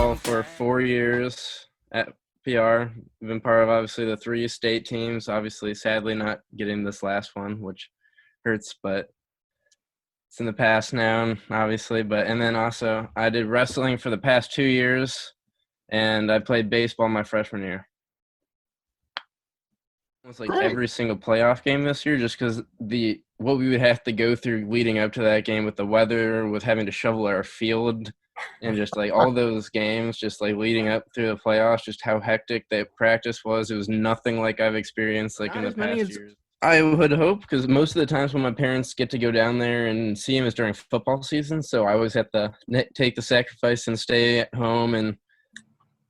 basketball for 4 years at PR. Been part of obviously the 3 state teams. Obviously, sadly, not getting this last one, which hurts, but it's in the past now, obviously. And then also I did wrestling for the past 2 years, and I played baseball my freshman year. Almost like every single playoff game this year, just because what we would have to go through leading up to that game with the weather, with having to shovel our field, and just like all those games, just like leading up through the playoffs, just how hectic that practice was. It was nothing like I've experienced like in the past years. I would hope, because most of the times when my parents get to go down there and see him is during football season, so I always have to take the sacrifice and stay at home. And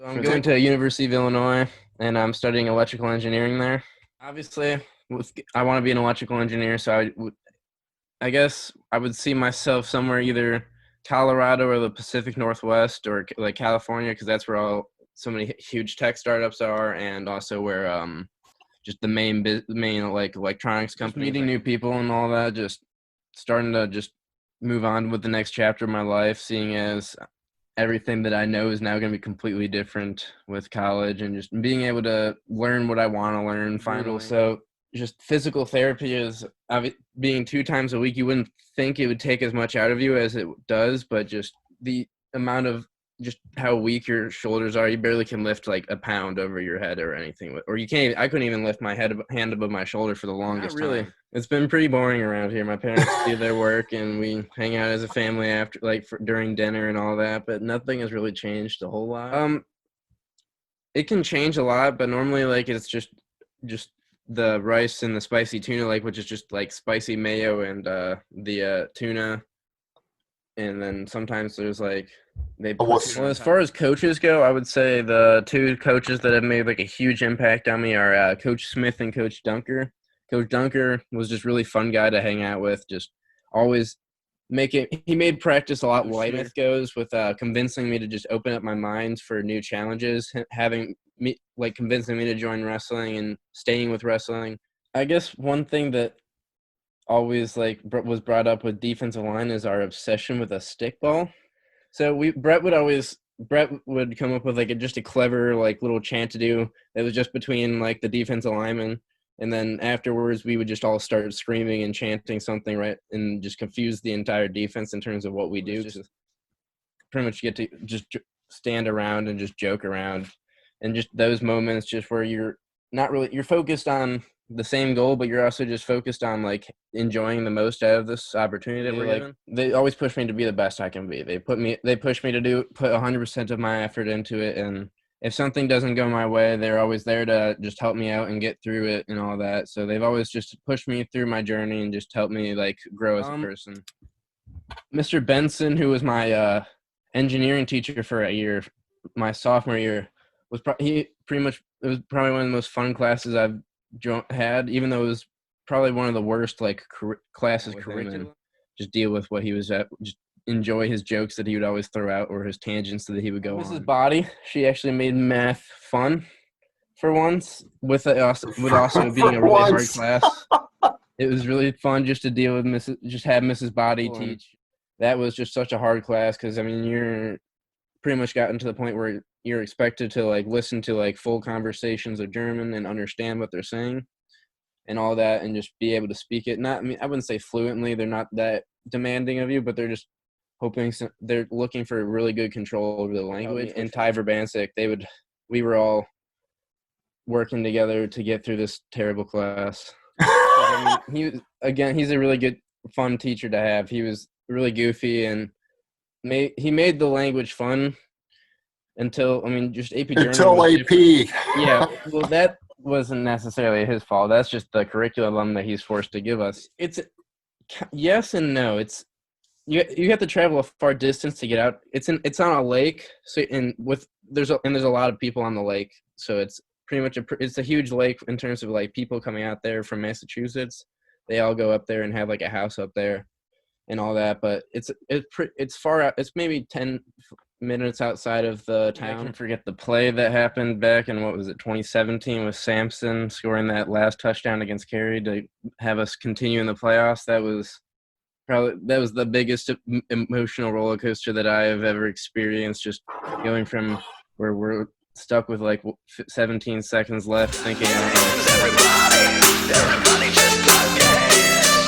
I'm going to University of Illinois, and I'm studying electrical engineering there. Obviously, I want to be an electrical engineer, so I guess I would see myself somewhere either Colorado or the Pacific Northwest or like California, because that's where so many huge tech startups are, and also where just the main like electronics companies. Meeting new people and all that, just starting to just move on with the next chapter of my life, seeing as everything that I know is now going to be completely different with college, and just being able to learn what I want to learn finally. So just physical therapy is being 2 times a week. You wouldn't think it would take as much out of you as it does, but just the amount of just how weak your shoulders are, you barely can lift like a pound over your head or anything. Or you can't. I couldn't even lift my hand above my shoulder for the longest time. It's been pretty boring around here. My parents do their work, and we hang out as a family after, during dinner and all that. But nothing has really changed a whole lot. It can change a lot, but normally it's just the rice and the spicy tuna, which is just like spicy mayo and the tuna. And then sometimes there's as far as coaches go, I would say the 2 coaches that have made a huge impact on me are Coach Smith and Coach Dunker. Coach Dunker was just really fun guy to hang out with, just always he made practice a lot lighter. Smith goes with convincing me to just open up my mind for new challenges, having me convincing me to join wrestling and staying with wrestling. I guess one thing that always was brought up with defensive line is our obsession with a stick ball. So Brett would come up with just a clever little chant to do that was just between the defensive linemen, and then afterwards we would just all start screaming and chanting something, right, and just confuse the entire defense in terms of what we do. Just pretty much get to just stand around and just joke around, and just those moments just where you're focused on the same goal, but you're also just focused on enjoying the most out of this opportunity that we're given. They always push me to be the best I can be. They push me to put 100% of my effort into it, and if something doesn't go my way, they're always there to just help me out and get through it and all that. So they've always just pushed me through my journey and just helped me grow as a person. Mr. Benson, who was my engineering teacher for a year, my sophomore year, it was probably one of the most fun classes I've had, even though it was probably one of the worst classes curriculum. Just deal with what he was at, just enjoy his jokes that he would always throw out, or his tangents that he would go on. Mrs. Body, she actually made math fun for once, with also being a really hard class. It was really fun just to deal with have Mrs. Body teach. That was just such a hard class, because you're pretty much gotten to the point where you're expected to listen to full conversations of German and understand what they're saying and all that, and just be able to speak it. I wouldn't say fluently. They're not that demanding of you, but they're just they're looking for really good control over the language. And Ty Verbansik, we were all working together to get through this terrible class. He's a really good, fun teacher to have. He was really goofy, and he made the language fun until just AP German. Until AP. Yeah, well, that wasn't necessarily his fault. That's just the curriculum that he's forced to give us. It's yes and no. It's you have to travel a far distance to get out. It's on a lake, so there's a lot of people on the lake, so it's pretty much it's a huge lake in terms of people coming out there from Massachusetts. They all go up there and have a house up there and all that, but it's far out. It's maybe 10 minutes outside of the town. I can forget the play that happened back in 2017 with Sampson scoring that last touchdown against Cary to have us continue in the playoffs. That was probably that was the biggest emotional roller coaster that I have ever experienced. Just going from where we're stuck with like 17 seconds left, thinking, Everybody just